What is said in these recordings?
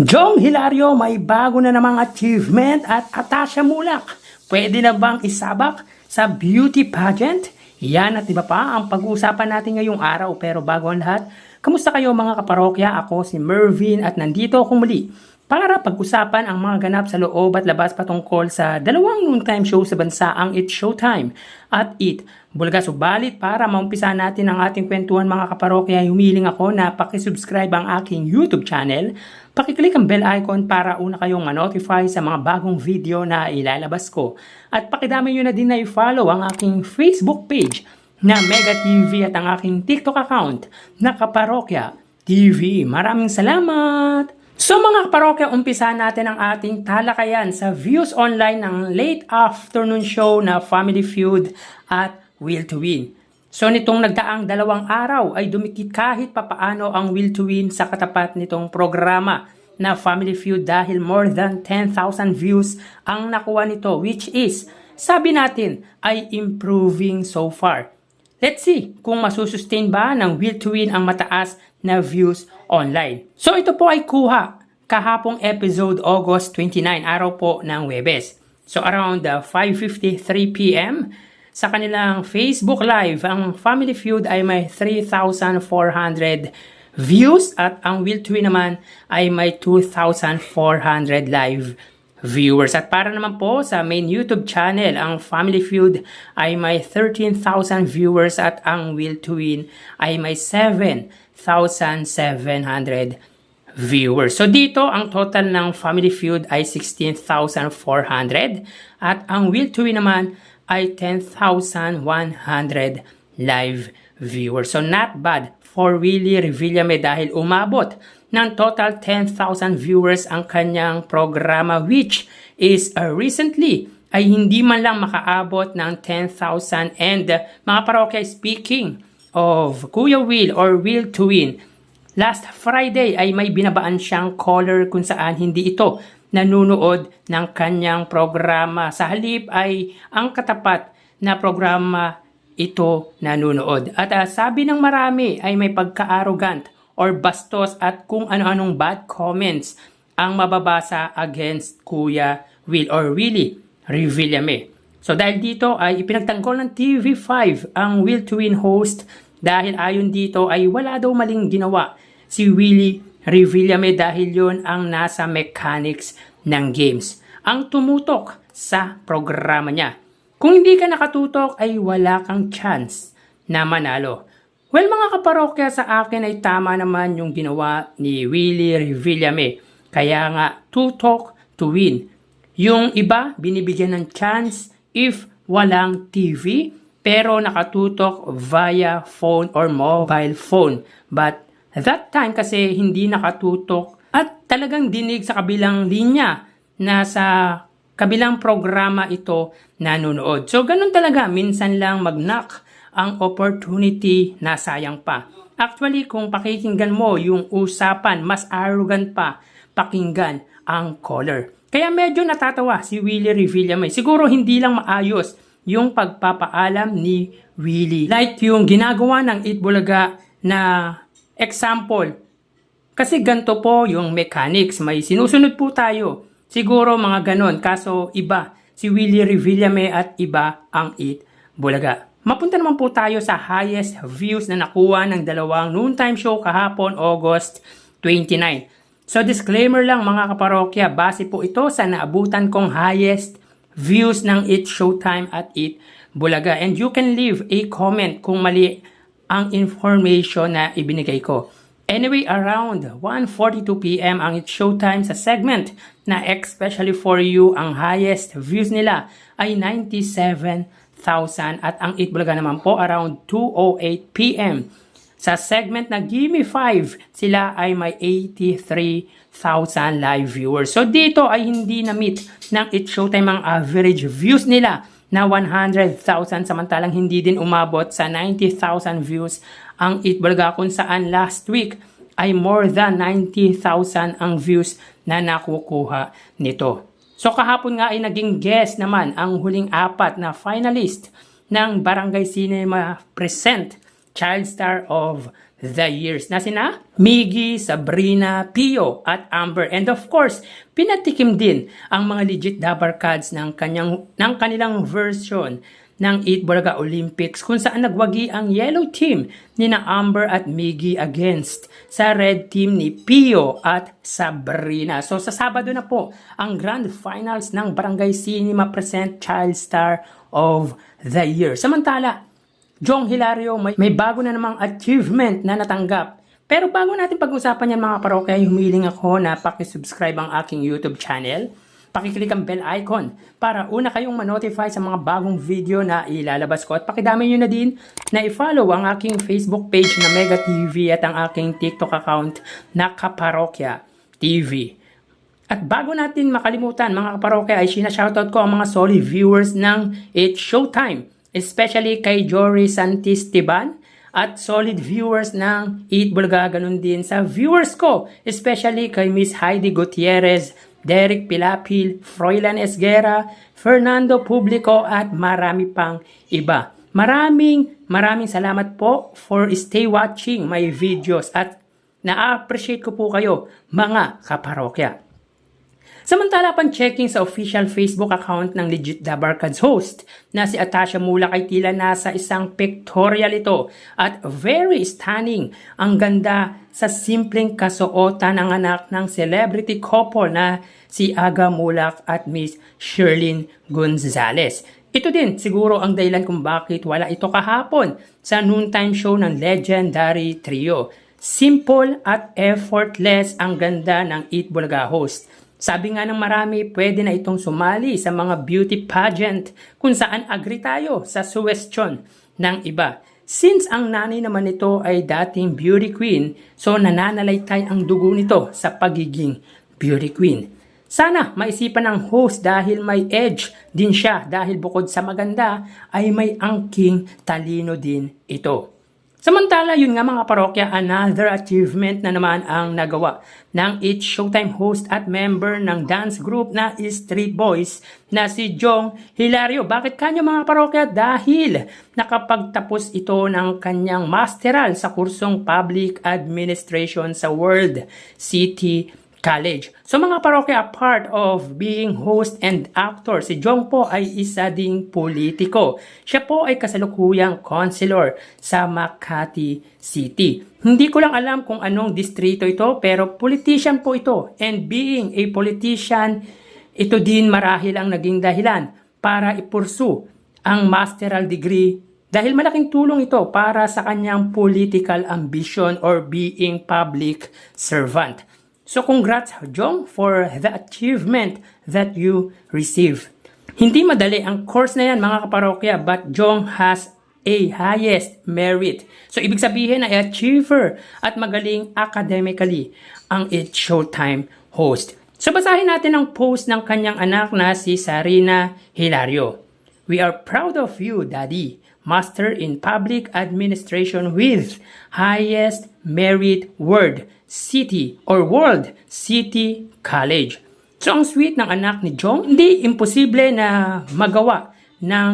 Jong Hilario, may bago na namang achievement at Atasha Mulak. Pwede na bang isabak sa beauty pageant? Yan at iba pa ang pag-uusapan natin ngayong araw. Pero bago ang lahat, kamusta kayo mga kaparokya? Ako si Mervin at nandito ako muli para pag-usapan ang mga ganap sa loob at labas patungkol sa dalawang noontime show sa bansa, ang It's Showtime at It Bulaga. Subalit para maumpisa natin ang ating kwentuhan mga kaparokya, humiling ako na pakisubscribe ang aking YouTube channel. Pakiclick ang bell icon para una kayong ma-notify sa mga bagong video na ilalabas ko. At pakidami nyo na din na i-follow ang aking Facebook page na Mega TV at ang aking TikTok account na Kaparokya TV. Maraming salamat! So mga kaparokya, umpisa natin ang ating talakayan sa views online ng late afternoon show na Family Feud at Will to Win. So nitong nagdaang 2 araw ay dumikit kahit papaano ang Will to Win sa katapat nitong programa na Family Feud dahil more than 10,000 views ang nakuha nito, which is, sabi natin, ay improving so far. Let's see kung masusustain ba ng Will to Win ang mataas na views online. So ito po ay kuha kahapong episode August 29, araw po ng Huwebes. So around 5:53 p.m. sa kanilang Facebook Live, ang Family Feud ay may 3,400 views at ang Will to Win naman ay may 2,400 live viewers. At para naman po sa main YouTube channel, ang Family Feud ay may 13,000 viewers at ang Will to Win ay may 7,700 viewers. So dito, ang total ng Family Feud ay 16,400 at ang Will to Win naman ay 10,100 live viewers. So not bad for Willie Revillame dahil umabot ng total 10,000 viewers ang kanyang programa, which is recently ay hindi man lang makaabot ng 10,000. And mga parokya, speaking of Kuya Will or Will to Win, last Friday ay may binabaan siyang caller kung saan hindi ito nanunood ng kanyang programa. Sa halip ay ang katapat na programa ito nanunood. At sabi ng marami ay may pagka-arrogant or bastos at kung ano-anong bad comments ang mababasa against Kuya Will or Willie Revillame. So dahil dito ay ipinagtanggol ng TV5 ang Will to Win host dahil ayon dito ay wala daw maling ginawa si Willie Revillame dahil yun ang nasa mechanics ng games, ang tumutok sa programa niya. Kung hindi ka nakatutok ay wala kang chance na manalo. Well mga kaparokya, sa akin ay tama naman yung ginawa ni Willie Revillame. Kaya nga, tutok to win. Yung iba, binibigyan ng chance if walang TV, pero nakatutok via phone or mobile phone. But that time kasi hindi nakatutok at talagang dinig sa kabilang linya na sa kabilang programa ito nanonood. So ganun talaga, minsan lang mag-knock ang opportunity na sayang pa. Actually, kung pakikinggan mo yung usapan, mas arrogant pa pakinggan ang caller. Kaya medyo natatawa si Willie Revillame. Siguro hindi lang maayos yung pagpapaalam ni Willie. Like yung ginagawa ng It Bulaga na example. Kasi ganito po yung mechanics. May sinusunod po tayo. Siguro mga ganon. Kaso iba si Willie Revillame at iba ang It Bulaga. Mapunta naman po tayo sa highest views na nakuha ng dalawang noontime show kahapon, August 29. So disclaimer lang mga kaparokya, base po ito sa naabutan kong highest views ng It Showtime at It Bulaga. And you can leave a comment kung mali ang information na ibinigay ko. Anyway, around 1:42 p.m. ang It Showtime sa segment na especially for you, ang highest views nila ay 97,000 at ang It Bulaga naman po around 2:08 p.m. Sa segment na Gimme 5, sila ay may 83,000 live viewers. So dito ay hindi na-meet ng It Showtime ang average views nila na 100,000 samantalang hindi din umabot sa 90,000 views ang It Bulaga kung saan last week ay more than 90,000 ang views na nakukuha nito. So kahapon nga ay naging guest naman ang huling 4 na finalist ng Barangay Cinema Present Child Star of the Years na sina Miggy, Sabrina, Pio at Amber. And of course, pinatikim din ang mga legit dabarkads ng kanilang version ng Eat Bulaga Olympics kung saan nagwagi ang yellow team ni na Amber at Miggy against sa red team ni Pio at Sabrina. So sa Sabado na po ang grand finals ng Barangay Cinema Present Child Star of the Year. Samantala, Jong Hilario may bago na namang achievement na natanggap. Pero bago natin pag-usapan yan mga parokya, humiling ako na pakisubscribe ang aking YouTube channel. Pakiclick ang bell icon para una kayong ma-notify sa mga bagong video na ilalabas ko. At pakidami nyo na din na i-follow ang aking Facebook page na Mega TV at ang aking TikTok account na Kaparokya TV. At bago natin makalimutan mga kaparokya ay sinashoutout ko ang mga solid viewers ng It's Showtime. Especially kay Jory Santistiban at solid viewers ng Eat Bulaga, ganun din sa viewers ko. Especially kay Miss Heidi Gutierrez, Derek Pilapil, Froilan Esguera, Fernando Publico at marami pang iba. Maraming salamat po for stay watching my videos at na-appreciate ko po kayo mga kaparokya. Samantala pang checking sa official Facebook account ng Legit Dabarkads host na si Atasha Mulak ay tila nasa isang pictorial ito at very stunning. Ang ganda sa simpleng kasuotan ng anak ng celebrity couple na si Aga Mulak at Miss Sherlyn Gonzalez. Ito din siguro ang dahilan kung bakit wala ito kahapon sa noontime show ng legendary trio. Simple at effortless ang ganda ng Eat Bulaga host. Sabi nga ng marami, pwede na itong sumali sa mga beauty pageant kung saan agree tayo sa suggestion ng iba. Since ang nanay naman nito ay dating beauty queen, so nananalaytay ang dugo nito sa pagiging beauty queen. Sana maisipan ng host dahil may edge din siya dahil bukod sa maganda ay may angking talino din ito. Samantala, yun nga mga parokya, another achievement na naman ang nagawa ng It's Showtime host at member ng dance group na Street Boys na si Jong Hilario. Bakit kanyo mga parokya? Dahil nakapagtapos ito ng kanyang masteral sa kursong Public Administration sa World City College. So mga parokya, apart of being host and actor, si Jong po ay isa ding politiko. Siya po ay kasalukuyang councilor sa Makati City. Hindi ko lang alam kung anong distrito ito, pero politician po ito. And being a politician, ito din marahil ang naging dahilan para ipursu ang masteral degree dahil malaking tulong ito para sa kanyang political ambition or being public servant. So congrats Jong for the achievement that you receive. Hindi madali ang course na yan mga kaparokya, but Jong has a highest merit. So ibig sabihin ay achiever at magaling academically ang It's Showtime host. So basahin natin ang post ng kanyang anak na si Sarina Hilario. We are proud of you, Daddy. Master in Public Administration with highest merit World City College. So ang sweet ng anak ni Jong, hindi imposible na magawa ng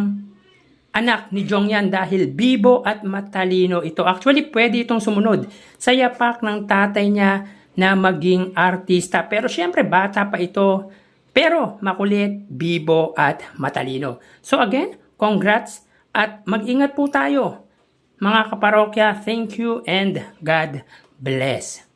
anak ni Jong yan dahil bibo at matalino ito. Actually, pwede itong sumunod sa yapak ng tatay niya na maging artista. Pero syempre, bata pa ito. Pero makulit, bibo at matalino. So again, congrats. At mag-ingat po tayo. Mga kaparokya, thank you and God bless.